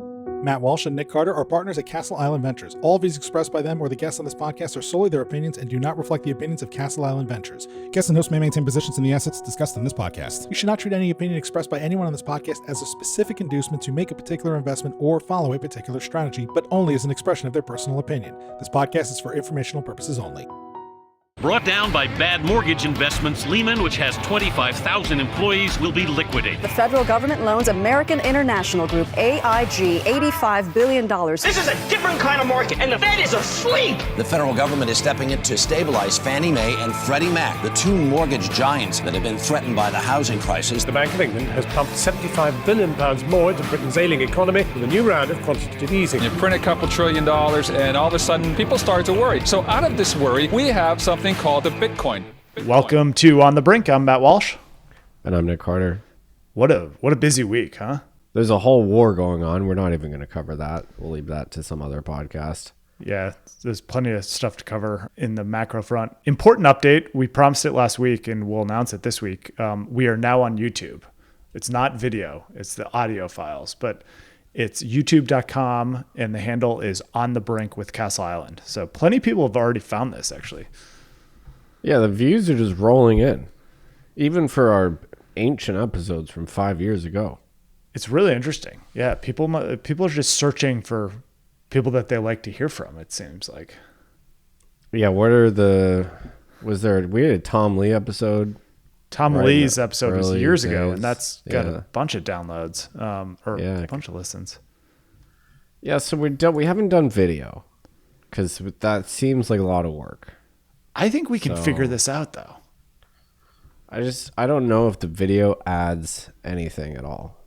Matt Walsh and Nick Carter are partners at Castle Island Ventures. All views expressed by them or the guests on this podcast are solely their opinions and do not reflect the opinions of Castle Island Ventures. Guests and hosts may maintain positions in the assets discussed in this podcast. You should not treat any opinion expressed by anyone on this podcast as a specific inducement to make a particular investment or follow a particular strategy, but only as an expression of their personal opinion. This podcast is for informational purposes only. Brought down by bad mortgage investments, Lehman, which has 25,000 employees, will be liquidated. The federal government loans American International Group, AIG, $85 billion. This is a different kind of market, and the Fed is asleep. The federal government is stepping in to stabilize Fannie Mae and Freddie Mac, the two mortgage giants that have been threatened by the housing crisis. The Bank of England has pumped £75 billion more into Britain's ailing economy with a new round of quantitative easing. You print a couple $1 trillion, and all of a sudden, people start to worry. So out of this worry, we have something called the Bitcoin. Welcome to On the Brink. I'm Matt Walsh. And I'm Nick Carter. What a busy week, huh? There's a whole war going on. We're not even going to cover that. We'll leave that to some other podcast. Yeah, there's plenty of stuff to cover in the macro front. Important update. We promised it last week and we'll announce it this week. We are now on YouTube. It's not video. It's the audio files, but it's youtube.com and the handle is On the Brink with Castle Island. So plenty of people have already found this actually. Yeah, the views are just rolling in, even for our ancient episodes from 5 years ago. It's really interesting. Yeah, people are just searching for people that they like to hear from, it seems like. Yeah, we had a Tom Lee episode. Tom Lee's episode was years ago, and that's got Yeah. a bunch of downloads, a bunch of listens. Yeah, so we haven't done video because that seems like a lot of work. I think we can figure this out, though. I don't know if the video adds anything at all.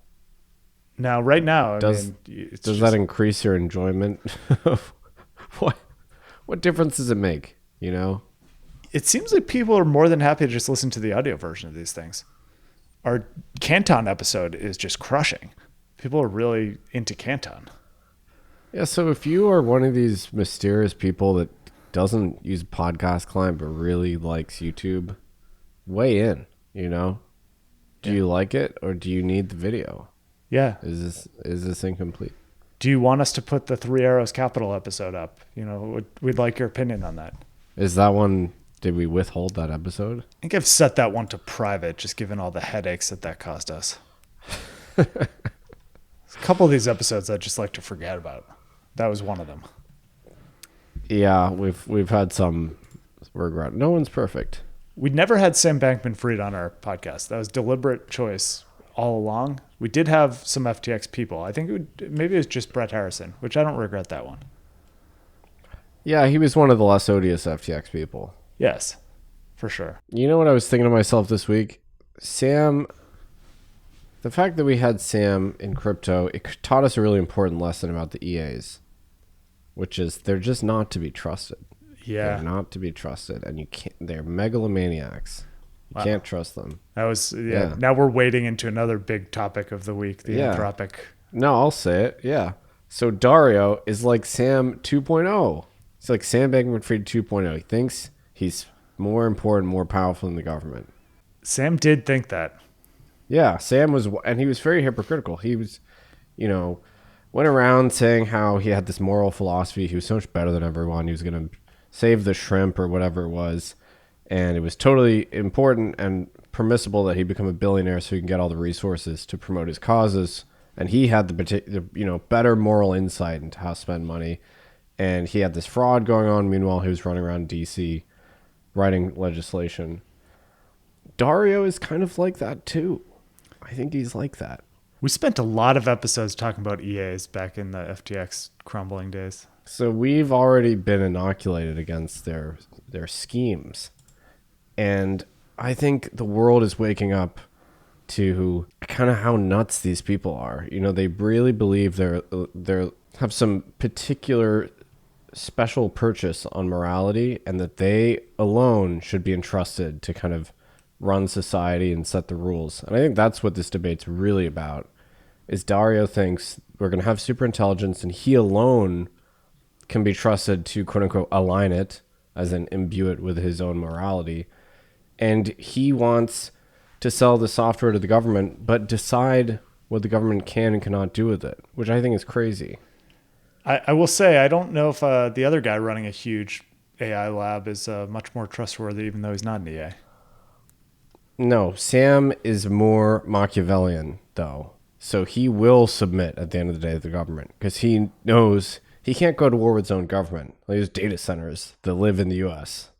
Now, right now, Does that increase your enjoyment? What difference does it make, you know? It seems like people are more than happy to just listen to the audio version of these things. Our Canton episode is just crushing. People are really into Canton. Yeah, so if you are one of these mysterious people that doesn't use a podcast client but really likes YouTube, weigh in, you know? Do you like it or do you need the video? Yeah. Is this incomplete? Do you want us to put the Three Arrows Capital episode up? You know, we'd like your opinion on that. Is that one, did we withhold that episode? I think I've set that one to private, just given all the headaches that caused us. A couple of these episodes I'd just like to forget about. That was one of them. Yeah, we've had some regret. No one's perfect. We never had Sam Bankman-Fried on our podcast. That was deliberate choice all along. We did have some FTX people. I think maybe it was just Brett Harrison, which I don't regret that one. Yeah, he was one of the less odious FTX people. Yes, for sure. You know what I was thinking to myself this week? Sam, the fact that we had Sam in crypto, it taught us a really important lesson about the EAs, which is they're just not to be trusted. Yeah. They're not to be trusted, and they're megalomaniacs. You can't trust them. That was, Now we're wading into another big topic of the week, the Anthropic. No, I'll say it. Yeah. So Dario is like Sam 2.0. He's like Sam Bankman-Fried 2.0. He thinks he's more important, more powerful than the government. Sam did think that. Yeah, Sam was, and he was very hypocritical. He was, went around saying how he had this moral philosophy. He was so much better than everyone. He was going to save the shrimp or whatever it was. And it was totally important and permissible that he become a billionaire so he can get all the resources to promote his causes. And he had the better moral insight into how to spend money. And he had this fraud going on. Meanwhile, he was running around DC writing legislation. Dario is kind of like that too. I think he's like that. We spent a lot of episodes talking about EAs back in the FTX crumbling days. So we've already been inoculated against their schemes. And I think the world is waking up to kind of how nuts these people are. They really believe they have some particular special purchase on morality and that they alone should be entrusted to kind of run society and set the rules. And I think that's what this debate's really about, is Dario thinks we're going to have super intelligence and he alone can be trusted to quote unquote align it, as in imbue it with his own morality. And he wants to sell the software to the government, but decide what the government can and cannot do with it, which I think is crazy. I will say, I don't know if the other guy running a huge AI lab is much more trustworthy, even though he's not an EA. No, Sam is more Machiavellian, though. So he will submit at the end of the day to the government because he knows he can't go to war with his own government. There's data centers that live in the U.S.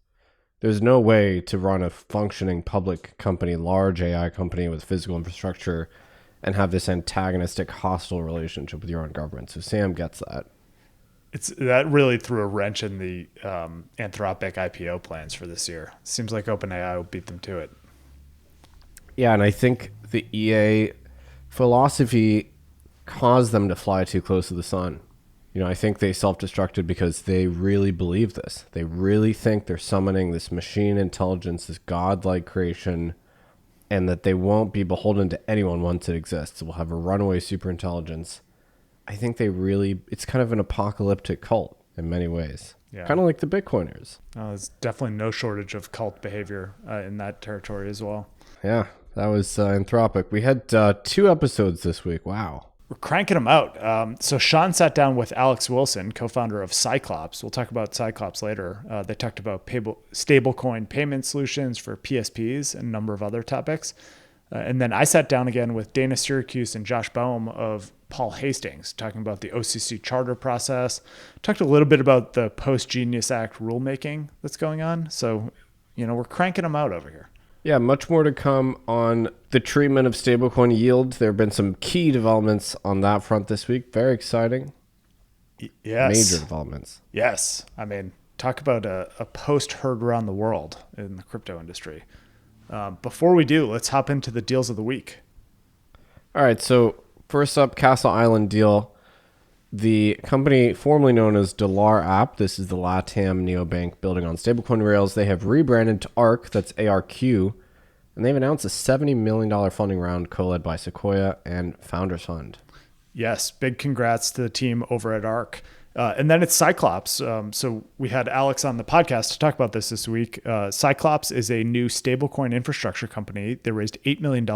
There's no way to run a functioning public company, large AI company with physical infrastructure, and have this antagonistic, hostile relationship with your own government. So Sam gets that. That really threw a wrench in the Anthropic IPO plans for this year. Seems like OpenAI will beat them to it. Yeah, and I think the EA philosophy caused them to fly too close to the sun. I think they self-destructed because they really believe this. They really think they're summoning this machine intelligence, this godlike creation, and that they won't be beholden to anyone once it exists. We'll have a runaway superintelligence. I think it's kind of an apocalyptic cult in many ways. Yeah. Kind of like the Bitcoiners. There's definitely no shortage of cult behavior in that territory as well. Yeah, that was Anthropic. We had 2 episodes this week. Wow. We're cranking them out. So Sean sat down with Alex Wilson, co-founder of Cyclops. We'll talk about Cyclops later. They talked about stablecoin payment solutions for PSPs and a number of other topics. And then I sat down again with Dana Syracuse and Josh Baum of Paul Hastings, talking about the OCC charter process. Talked a little bit about the post-Genius Act rulemaking that's going on. So, we're cranking them out over here. Yeah, much more to come on the treatment of stablecoin yield. There have been some key developments on that front this week. Very exciting. Yes. Major developments. Yes. I mean, talk about a post heard around the world in the crypto industry. Before we do, let's hop into the deals of the week. All right, so first up, Castle Island deal. The company formerly known as Dollar App, this is the LATAM neobank building on stablecoin rails. They have rebranded to ARK, that's ARQ, and they've announced a $70 million funding round co-led by Sequoia and Founders Fund. Yes, big congrats to the team over at ARK. And then it's Cyclops. So we had Alex on the podcast to talk about this week. Cyclops is a new stablecoin infrastructure company. They raised $8 million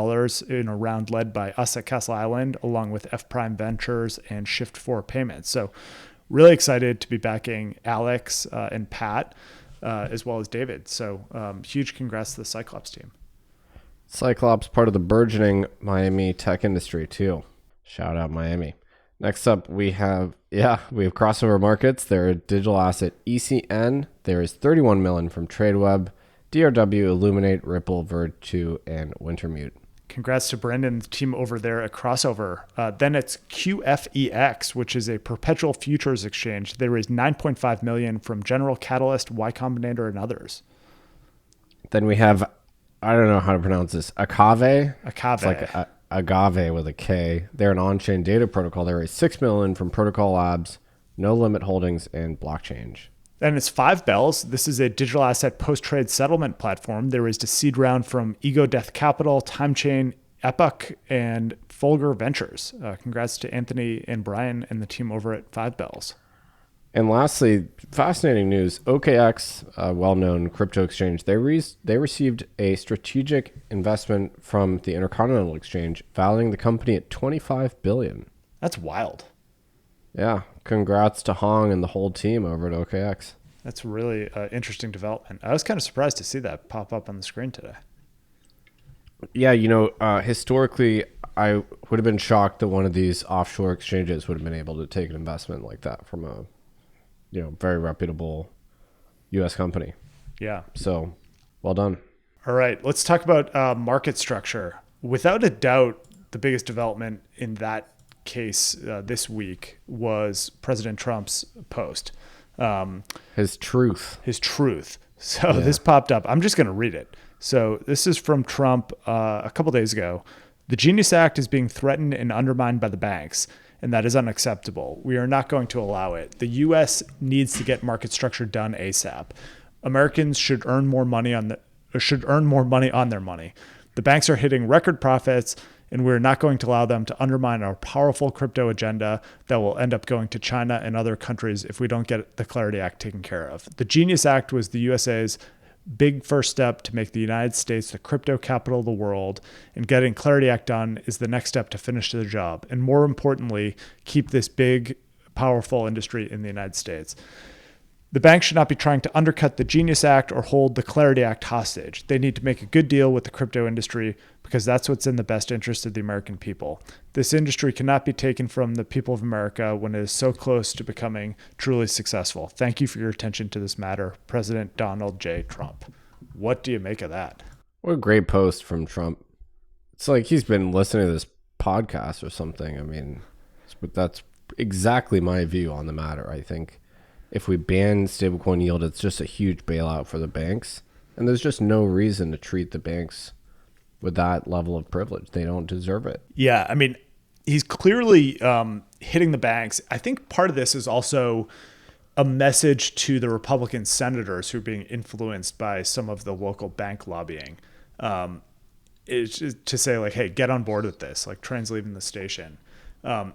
in a round led by us at Castle Island, along with F Prime Ventures and Shift4 Payments. So really excited to be backing Alex and Pat, as well as David. So huge congrats to the Cyclops team. Cyclops, part of the burgeoning Miami tech industry too. Shout out Miami. Next up, we have Crossover Markets. They're a digital asset ECN. There is $31 million from TradeWeb, DRW, Illuminate, Ripple, Virtu, and Wintermute. Congrats to Brendan and the team over there at Crossover. Then it's QFEX, which is a perpetual futures exchange. They raised $9.5 million from General Catalyst, Y Combinator, and others. Then we have, I don't know how to pronounce this, Aave. It's like Aave with a K. They're an on-chain data protocol. They raised $6 million from Protocol Labs, No Limit Holdings, and Blockchain. And it's 5 Bells. This is a digital asset post-trade settlement platform. They raised a seed round from Ego Death Capital, TimeChain, Epoch, and Folger Ventures. Congrats to Anthony and Brian and the team over at 5 Bells. And lastly, fascinating news, OKX, a well-known crypto exchange, they received a strategic investment from the Intercontinental Exchange, valuing the company at $25 billion. That's wild. Yeah, congrats to Hong and the whole team over at OKX. That's really interesting development. I was kind of surprised to see that pop up on the screen today. Yeah, historically, I would have been shocked that one of these offshore exchanges would have been able to take an investment like that from a very reputable U.S. company. Yeah. So, well done. All right, let's talk about market structure. Without a doubt, the biggest development in that case this week was President Trump's post. His truth. So This popped up. I'm just going to read it. So this is from Trump a couple days ago. The Genius Act is being threatened and undermined by the banks, and that is unacceptable. We are not going to allow it. The U.S. needs to get market structure done ASAP. Americans should earn more money on their money. The banks are hitting record profits, and we're not going to allow them to undermine our powerful crypto agenda that will end up going to China and other countries if we don't get the Clarity Act taken care of. The Genius Act was the USA's big first step to make the United States the crypto capital of the world, and getting Clarity Act done is the next step to finish the job. And more importantly, keep this big, powerful industry in the United States. The banks should not be trying to undercut the Genius Act or hold the Clarity Act hostage. They need to make a good deal with the crypto industry because that's what's in the best interest of the American people. This industry cannot be taken from the people of America when it is so close to becoming truly successful. Thank you for your attention to this matter, President Donald J. Trump. What do you make of that? What a great post from Trump. It's like he's been listening to this podcast or something. I mean, that's exactly my view on the matter. I think if we ban stablecoin yield, it's just a huge bailout for the banks. And there's just no reason to treat the banks with that level of privilege. They don't deserve it. Yeah, I mean, he's clearly hitting the banks. I think part of this is also a message to the Republican senators who are being influenced by some of the local bank lobbying. It's just to say, like, hey, get on board with this, like trains leaving the station.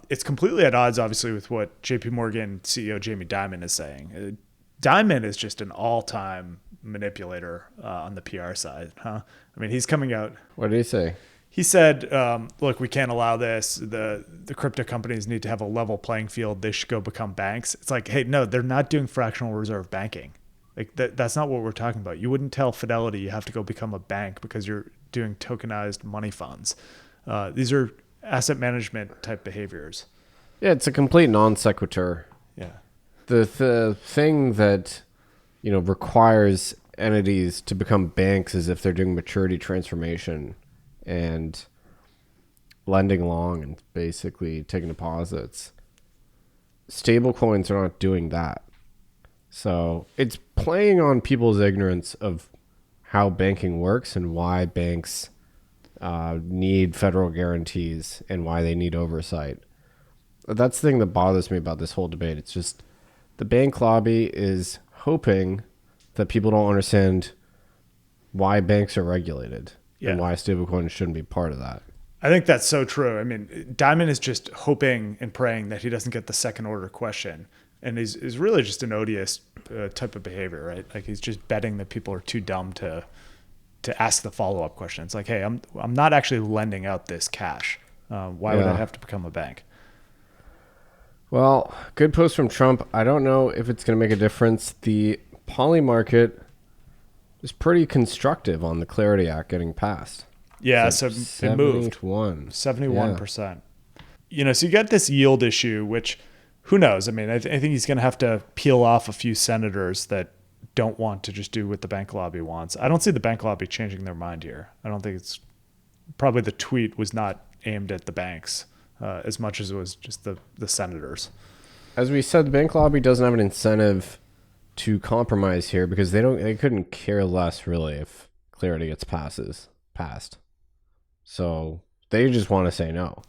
It's completely at odds, obviously, with what JP Morgan CEO Jamie Dimon is saying. Dimon is just an all-time manipulator on the PR side, huh? I mean, he's coming out. What did he say? He said, look, we can't allow this. The crypto companies need to have a level playing field. They should go become banks. It's like, hey, no, they're not doing fractional reserve banking. Like that's not what we're talking about. You wouldn't tell Fidelity you have to go become a bank because you're doing tokenized money funds. These are asset management type behaviors. Yeah, it's a complete non sequitur. Yeah. The thing that, requires entities to become banks is if they're doing maturity transformation and lending long and basically taking deposits. Stablecoins are not doing that. So it's playing on people's ignorance of how banking works and why banks need federal guarantees and why they need oversight. That's the thing that bothers me about this whole debate. It's just the bank lobby is hoping that people don't understand why banks are regulated and why stablecoins shouldn't be part of that. I think that's so true. I mean, Dimon is just hoping and praying that he doesn't get the second order question. And is really just an odious type of behavior, right? Like he's just betting that people are too dumb to ask the follow-up question. It's like, hey, I'm not actually lending out this cash. Why would I have to become a bank? Well, good post from Trump. I don't know if it's going to make a difference. The poly market is pretty constructive on the Clarity Act getting passed. Yeah, so it moved 71%. So you got this yield issue, which who knows? I mean, I think he's going to have to peel off a few senators that don't want to just do what the bank lobby wants. I don't see the bank lobby changing their mind here. I don't think it's probably the tweet was not aimed at the banks as much as it was just the senators. As we said, the bank lobby doesn't have an incentive to compromise here because they couldn't care less really if Clarity gets passed. So they just want to say no.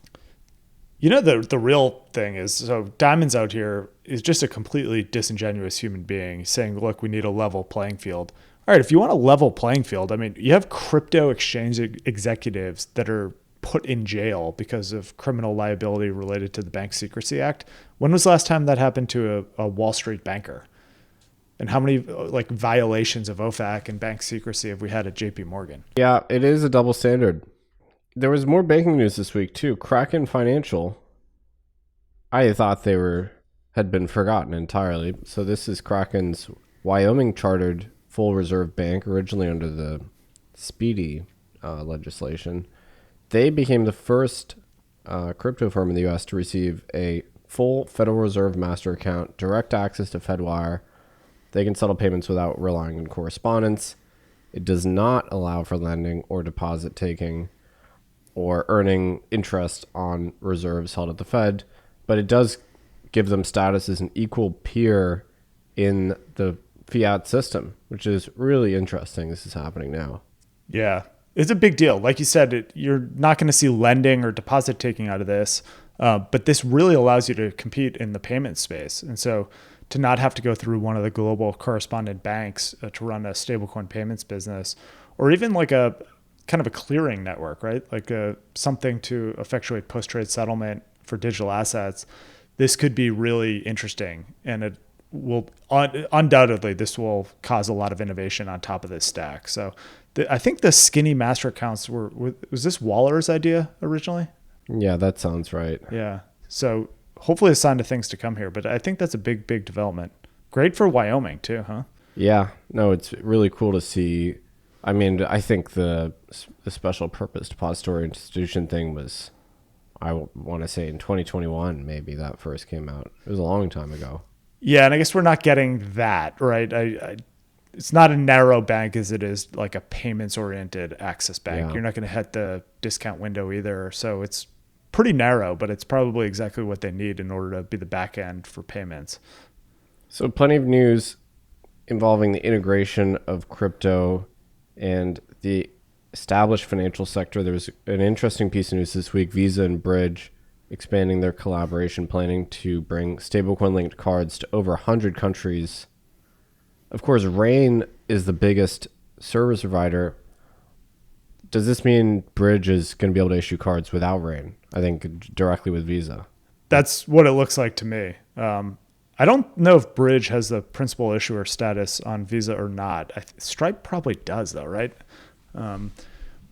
The real thing is, so Dimon's out here is just a completely disingenuous human being saying, look, we need a level playing field. All right, if you want a level playing field, I mean, you have crypto exchange executives that are put in jail because of criminal liability related to the Bank Secrecy Act. When was the last time that happened to a Wall Street banker? And how many violations of OFAC and bank secrecy have we had at JP Morgan? Yeah, it is a double standard. There was more banking news this week too. Kraken Financial, I thought they had been forgotten entirely. So this is Kraken's Wyoming chartered full reserve bank, originally under the Speedy legislation. They became the first crypto firm in the U.S. to receive a full Federal Reserve master account, direct access to FedWire. They can settle payments without relying on correspondence. It does not allow for lending or deposit taking or earning interest on reserves held at the Fed, but it does give them status as an equal peer in the fiat system, which is really interesting. This is happening now. Yeah, it's a big deal. Like you said, you're not going to see lending or deposit taking out of this, but this really allows you to compete in the payment space. And so to not have to go through one of the global correspondent banks to run a stablecoin payments business, or even like a kind of a clearing network, right? Like something to effectuate post-trade settlement for digital assets. This could be really interesting. And will undoubtedly, this will cause a lot of innovation on top of this stack. So I think the skinny master accounts was this Waller's idea originally? Yeah, that sounds right. Yeah. So hopefully a sign of things to come here, but I think that's a big, big development. Great for Wyoming too, huh? Yeah, no, it's really cool to see. I mean, I think the special purpose depository institution thing was, I want to say in 2021, maybe that first came out. It was a long time ago. Yeah, and I guess we're not getting that, right? It's not a narrow bank as it is like a payments-oriented access bank. Yeah. You're not going to hit the discount window either. So it's pretty narrow, but it's probably exactly what they need in order to be the back end for payments. So plenty of news involving the integration of crypto and the established financial sector. There was an interesting piece of news this week. Visa and Bridge expanding their collaboration, planning to bring stablecoin-linked cards to over 100 countries. Of course, Rain is the biggest service provider. Does this mean Bridge is going to be able to issue cards without Rain? I think directly with Visa. That's what it looks like to me. I don't know if Bridge has the principal issuer status on Visa or not. Stripe probably does, though, right?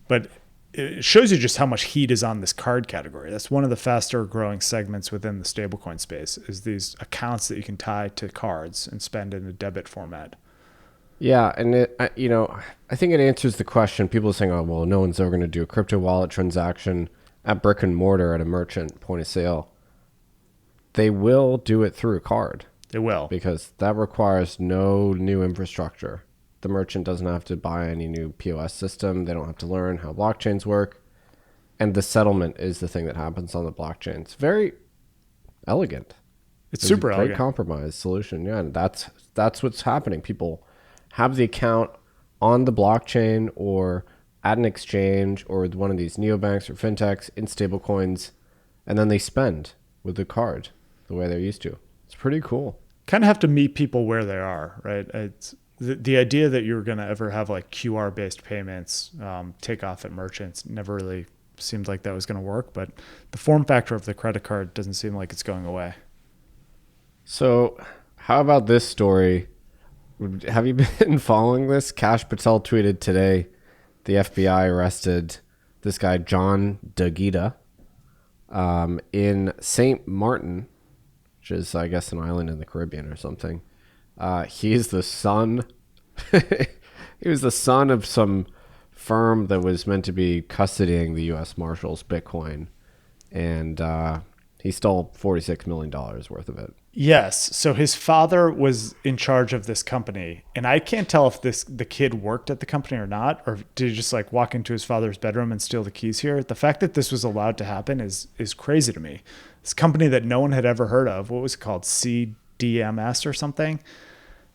But it shows you just how much heat is on this card category. That's one of the faster growing segments within the stablecoin space, is these accounts that you can tie to cards and spend in a debit format. Yeah, and I think it answers the question. People are saying, oh, well, no one's ever going to do a crypto wallet transaction at brick and mortar at a merchant point of sale. They will do it through a card. They will. Because that requires no new infrastructure. The merchant doesn't have to buy any new POS system. They don't have to learn how blockchains work. And the settlement is the thing that happens on the blockchain. It's very elegant. It's super a great elegant. Compromise solution. Yeah, and that's what's happening. People have the account on the blockchain or at an exchange or with one of these neobanks or fintechs in stablecoins, and then they spend with the card the way they're used to. It's pretty cool. Kind of have to meet people where they are, right? It's the idea that you're going to ever have like QR based payments take off at merchants never really seemed like that was going to work, but the form factor of the credit card doesn't seem like it's going away. So how about this story? Have you been following this? Kash Patel tweeted today, the FBI arrested this guy, John DeGita, in St. Martin, which is, I guess, an island in the Caribbean or something. He's the son. He was the son of some firm that was meant to be custodying the U.S. Marshals Bitcoin, and he stole $46 million worth of it. Yes. So his father was in charge of this company, and I can't tell if the kid worked at the company or not, or did he just like walk into his father's bedroom and steal the keys here? The fact that this was allowed to happen is crazy to me. This company that no one had ever heard of, what was it called? CDMS or something?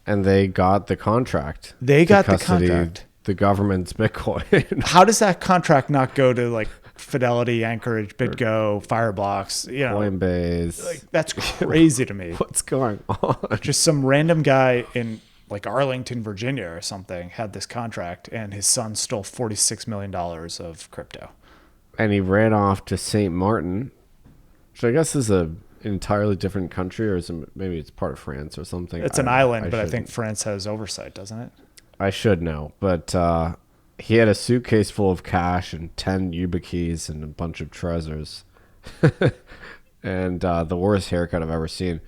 And they got the contract. They got the contract. The government's Bitcoin. How does that contract not go to like Fidelity, Anchorage, BitGo, Fireblocks, Coinbase? Like, that's crazy to me. What's going on? Just some random guy in like Arlington, Virginia or something had this contract, and his son stole $46 million of crypto. And he ran off to St. Martin, which I guess is an entirely different country, or maybe it's part of France or something. It's an island, but I think France has oversight, doesn't it? I should know, but he had a suitcase full of cash and 10 YubiKeys and a bunch of treasures. And the worst haircut I've ever seen.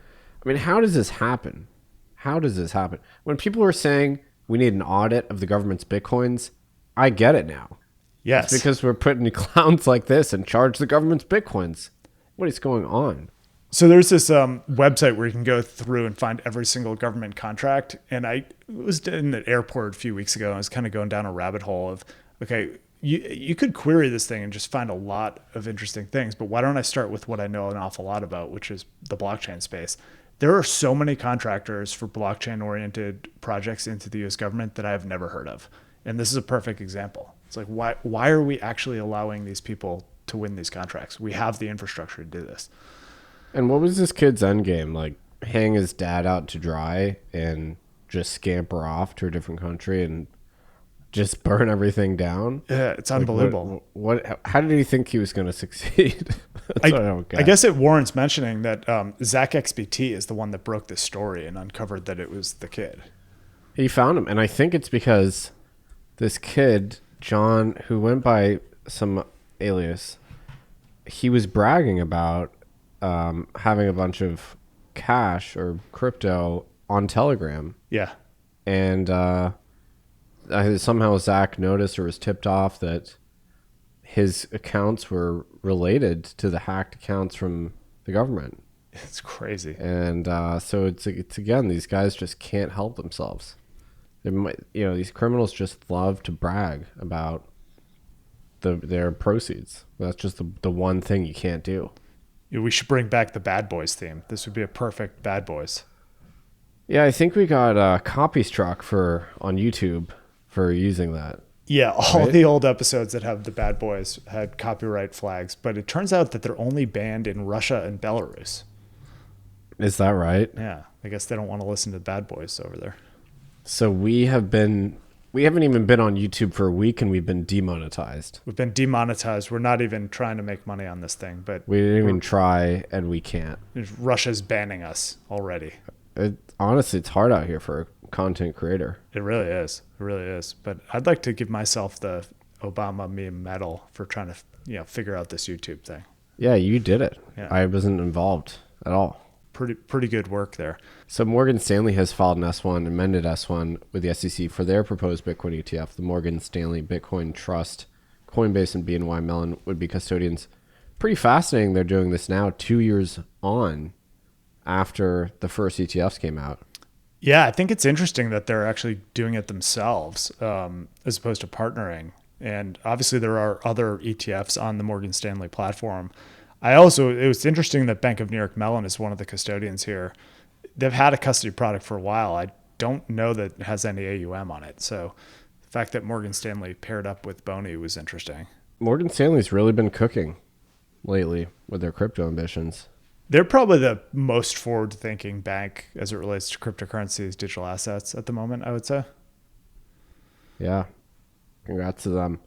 I mean, how does this happen? How does this happen? When people are saying we need an audit of the government's Bitcoins, I get it now. Yes. It's because we're putting clowns like this in charge of the government's Bitcoins. What is going on? So there's this website where you can go through and find every single government contract. And I was in the airport a few weeks ago, and I was kind of going down a rabbit hole of, okay, you could query this thing and just find a lot of interesting things. But why don't I start with what I know an awful lot about, which is the blockchain space? There are so many contractors for blockchain-oriented projects into the U.S. government that I've never heard of. And this is a perfect example. It's like, why are we actually allowing these people to win these contracts? We have the infrastructure to do this. And what was this kid's end game? Like, hang his dad out to dry and just scamper off to a different country? And just burn everything down. Yeah, it's unbelievable. How did he think he was going to succeed? That's what I don't get. I guess it warrants mentioning that Zach XBT is the one that broke this story and uncovered that it was the kid. He found him, and I think it's because this kid, John, who went by some alias, he was bragging about having a bunch of cash or crypto on Telegram. Yeah. And somehow Zach noticed or was tipped off that his accounts were related to the hacked accounts from the government. It's crazy. And so it's again, these guys just can't help themselves. These criminals just love to brag about their proceeds. That's just the one thing you can't do. We should bring back the Bad Boys theme. This would be a perfect Bad Boys. Yeah, I think we got copy struck on YouTube for using that. Yeah, all the old episodes that have the Bad Boys had copyright flags, but it turns out that they're only banned in Russia and Belarus. Is that right? Yeah, I guess they don't want to listen to Bad Boys over there. So we haven't even been on YouTube for a week, and we've been demonetized. We've been demonetized. We're not even trying to make money on this thing, but we didn't even try, and we can't. Russia's banning us already. Honestly, it's hard out here for a content creator. It really is. It really is. But I'd like to give myself the Obama meme medal for trying to, figure out this YouTube thing. Yeah, you did it. Yeah. I wasn't involved at all. Pretty good work there. So Morgan Stanley has filed an S1, amended S1 with the SEC for their proposed Bitcoin ETF. The Morgan Stanley Bitcoin Trust, Coinbase, and BNY Mellon would be custodians. Pretty fascinating they're doing this now, 2 years on after the first ETFs came out. Yeah, I think it's interesting that they're actually doing it themselves as opposed to partnering. And obviously there are other ETFs on the Morgan Stanley platform. It was interesting that Bank of New York Mellon is one of the custodians here. They've had a custody product for a while. I don't know that it has any AUM on it. So the fact that Morgan Stanley paired up with Boney was interesting. Morgan Stanley's really been cooking lately with their crypto ambitions. They're probably the most forward-thinking bank as it relates to cryptocurrencies, digital assets at the moment, I would say. Yeah. Congrats to them.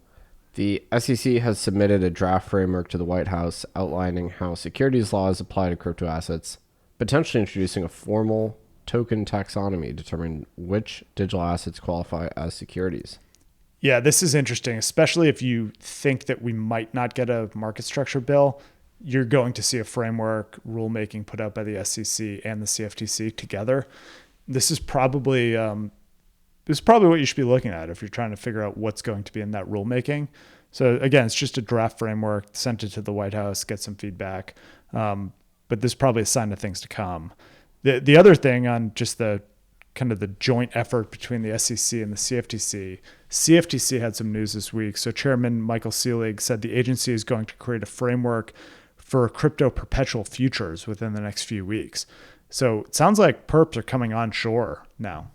The SEC has submitted a draft framework to the White House outlining how securities laws apply to crypto assets, potentially introducing a formal token taxonomy determining which digital assets qualify as securities. Yeah, this is interesting, especially if you think that we might not get a market structure bill. You're going to see a framework rulemaking put out by the SEC and the CFTC together. This is probably what you should be looking at if you're trying to figure out what's going to be in that rulemaking. So again, it's just a draft framework, sent it to the White House, get some feedback. But this is probably a sign of things to come. The other thing on just the kind of the joint effort between the SEC and the CFTC had some news this week. So Chairman Michael Seelig said the agency is going to create a framework for crypto perpetual futures within the next few weeks. So it sounds like perps are coming on shore now.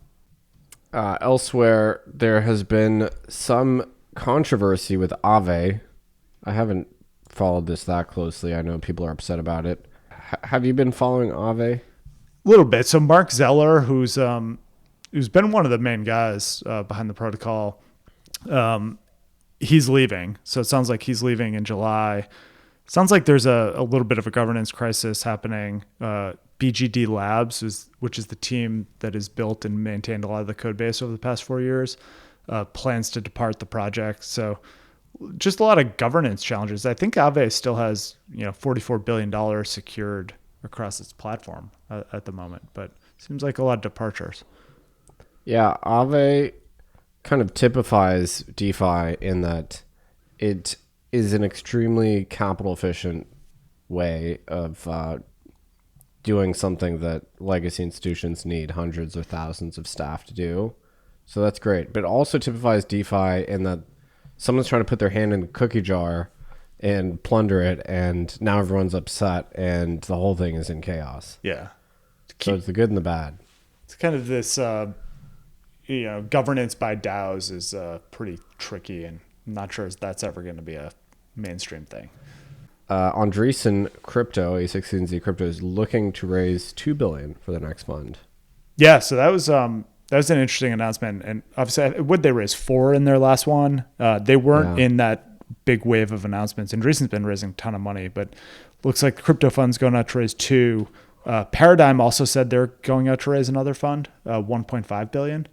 Elsewhere, there has been some controversy with Aave. I haven't followed this that closely. I know people are upset about it. Have you been following Aave? A little bit. So Mark Zeller, who's been one of the main guys behind the protocol, he's leaving. So it sounds like he's leaving in July. Sounds like there's a little bit of a governance crisis happening. BGD Labs, which is the team that has built and maintained a lot of the code base over the past 4 years, plans to depart the project. So just a lot of governance challenges. I think Aave still has $44 billion secured across its platform at the moment, but seems like a lot of departures. Yeah, Aave kind of typifies DeFi in that it is an extremely capital efficient way of doing something that legacy institutions need hundreds or thousands of staff to do. So that's great. But it also typifies DeFi in that someone's trying to put their hand in the cookie jar and plunder it, and now everyone's upset and the whole thing is in chaos. Yeah. So it's the good and the bad. It's kind of this, governance by DAOs is pretty tricky, and I'm not sure that's ever going to be a mainstream thing. Andreessen Crypto, A16Z Crypto, is looking to raise $2 billion for the next fund. Yeah, so that was That was an interesting announcement. And obviously, would they raise 4 in their last one? They weren't in that big wave of announcements. And Andreessen's been raising a ton of money, but looks like the crypto fund's going out to raise 2. Paradigm also said they're going out to raise another fund, 1.5 billion.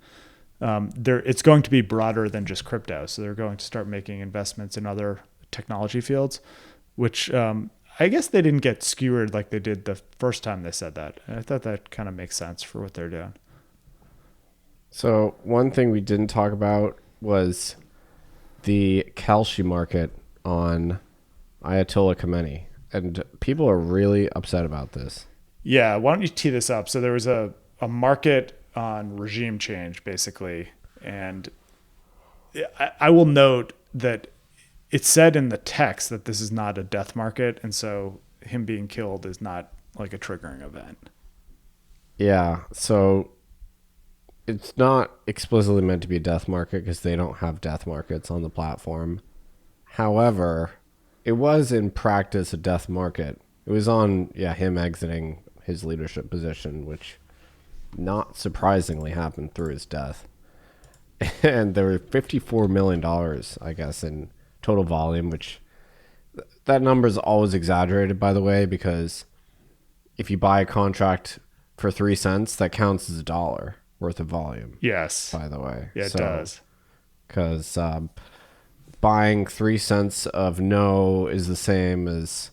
It's going to be broader than just crypto. So they're going to start making investments in other technology fields, which I guess they didn't get skewered like they did the first time they said that. And I thought that kind of makes sense for what they're doing. So one thing we didn't talk about was the Kalshi market on Ayatollah Khamenei. And people are really upset about this. Yeah, why don't you tee this up? So there was a market on regime change, basically. And I will note that it said in the text that this is not a death market. And so him being killed is not like a triggering event. Yeah, so it's not explicitly meant to be a death market because they don't have death markets on the platform. However, it was in practice a death market. It was on, him exiting his leadership position, which not surprisingly happened through his death. And there were $54 million, I guess, in total volume, which that number is always exaggerated, by the way, because if you buy a contract for 3 cents, that counts as $1 worth of volume. Yes. By the way. Yeah, it does. Because buying 3 cents of no is the same as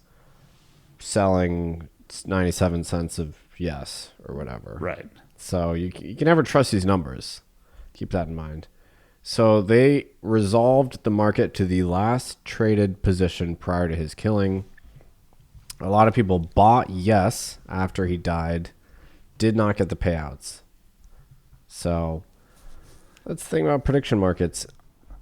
selling 97 cents of yes or whatever. Right. So you can never trust these numbers. Keep that in mind. So they resolved the market to the last traded position prior to his killing. A lot of people bought yes after he died, did not get the payouts. So that's the thing about prediction markets.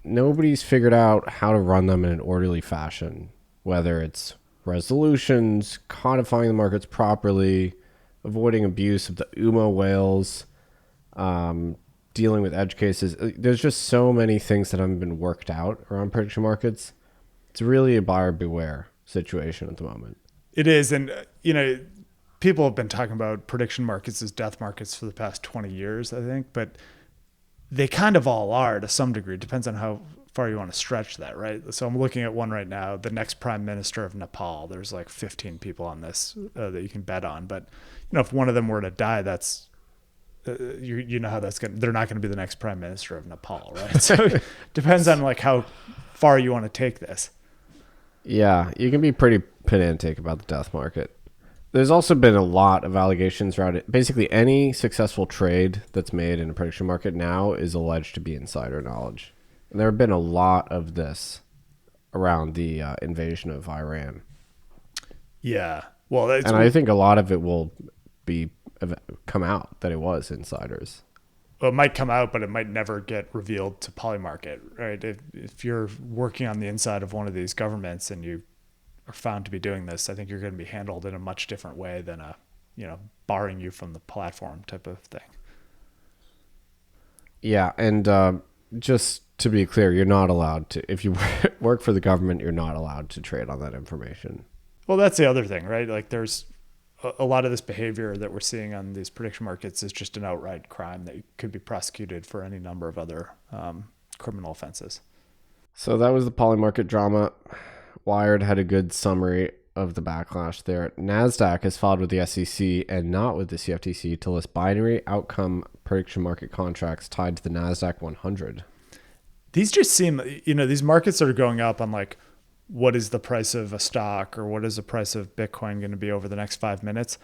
Nobody's figured out how to run them in an orderly fashion, whether it's resolutions, codifying the markets properly, avoiding abuse of the UMO whales, dealing with edge cases. There's just so many things that haven't been worked out around prediction markets. It's really a buyer beware situation at the moment. It is. And, people have been talking about prediction markets as death markets for the past 20 years, I think, but they kind of all are to some degree. It depends on how far you want to stretch that, right? So I'm looking at one right now, the next prime minister of Nepal. There's like 15 people on this that you can bet on. But, if one of them were to die, that's, you know how that's going to, they're not going to be the next prime minister of Nepal, right? So it depends on like how far you want to take this. Yeah, you can be pretty pedantic about the death market. There's also been a lot of allegations around it. Basically, any successful trade that's made in a prediction market now is alleged to be insider knowledge. And there have been a lot of this around the invasion of Iran. Yeah. Well, and I think a lot of it will come out that it was insiders. Well, it might come out, but it might never get revealed to Polymarket, right? If you're working on the inside of one of these governments and you are found to be doing this, I think you're going to be handled in a much different way than barring you from the platform type of thing. Yeah, and just to be clear, you're not allowed to, if you work for the government, you're not allowed to trade on that information. Well, that's the other thing, right? Like there's a lot of this behavior that we're seeing on these prediction markets is just an outright crime that could be prosecuted for any number of other criminal offenses. So that was the Polymarket drama. Wired had a good summary of the backlash there. NASDAQ has filed with the SEC and not with the CFTC to list binary outcome prediction market contracts tied to the NASDAQ 100. These just seem, these markets are going up on like, what is the price of a stock or what is the price of Bitcoin going to be over the next 5 minutes?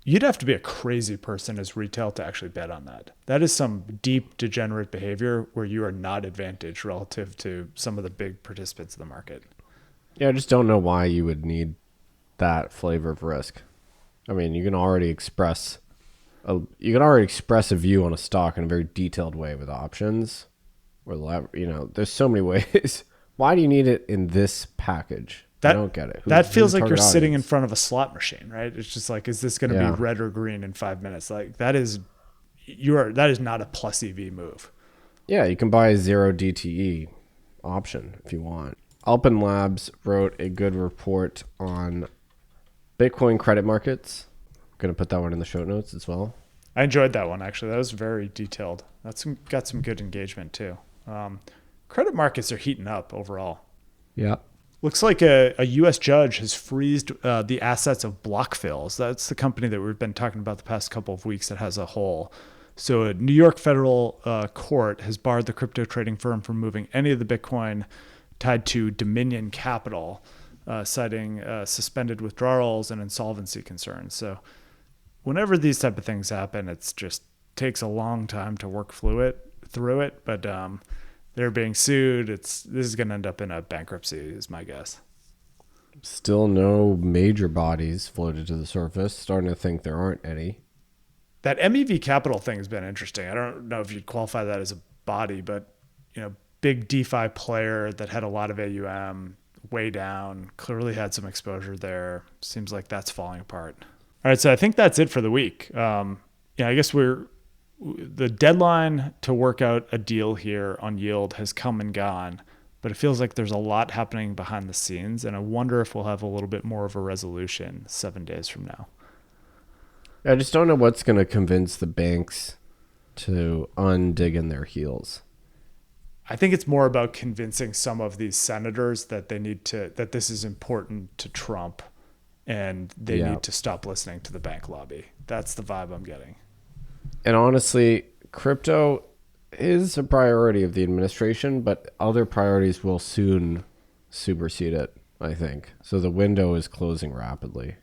You'd have to be a crazy person as retail to actually bet on that. That is some deep degenerate behavior where you are not advantaged relative to some of the big participants in the market. Yeah, I just don't know why you would need that flavor of risk. I mean, you can already express a view on a stock in a very detailed way with options, or there's so many ways. Why do you need it in this package? I don't get it. That feels like you're sitting in front of a slot machine, right? It's just like, is this going to be red or green in 5 minutes? Like that is not a plus EV move. Yeah, you can buy a 0 DTE option if you want. Alpen Labs wrote a good report on Bitcoin credit markets. I'm going to put that one in the show notes as well. I enjoyed that one, actually. That was very detailed. That's got some good engagement, too. Credit markets are heating up overall. Yeah. Looks like a U.S. judge has freezed the assets of BlockFills. That's the company that we've been talking about the past couple of weeks that has a hole. So a New York federal court has barred the crypto trading firm from moving any of the Bitcoin tied to Dominion Capital, citing suspended withdrawals and insolvency concerns. So whenever these type of things happen, it's just takes a long time to work through it. But they're being sued. This is going to end up in a bankruptcy, is my guess. Still no major bodies floated to the surface. Starting to think there aren't any. That MEV Capital thing has been interesting. I don't know if you'd qualify that as a body, but big DeFi player that had a lot of AUM, way down, clearly had some exposure there. Seems like that's falling apart. All right, so I think that's it for the week. I guess the deadline to work out a deal here on yield has come and gone, but it feels like there's a lot happening behind the scenes, and I wonder if we'll have a little bit more of a resolution 7 days from now. I just don't know what's going to convince the banks to undig in their heels. I think it's more about convincing some of these senators that that this is important to Trump and they need to stop listening to the bank lobby. That's the vibe I'm getting. And honestly, crypto is a priority of the administration, but other priorities will soon supersede it, I think. So the window is closing rapidly.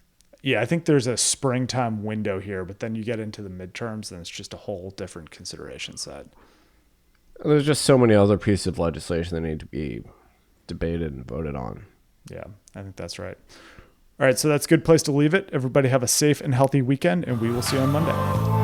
Yeah, I think there's a springtime window here, but then you get into the midterms and it's just a whole different consideration set. There's just so many other pieces of legislation that need to be debated and voted on. Yeah, I think that's right. All right, so that's a good place to leave it. Everybody have a safe and healthy weekend, and we will see you on Monday.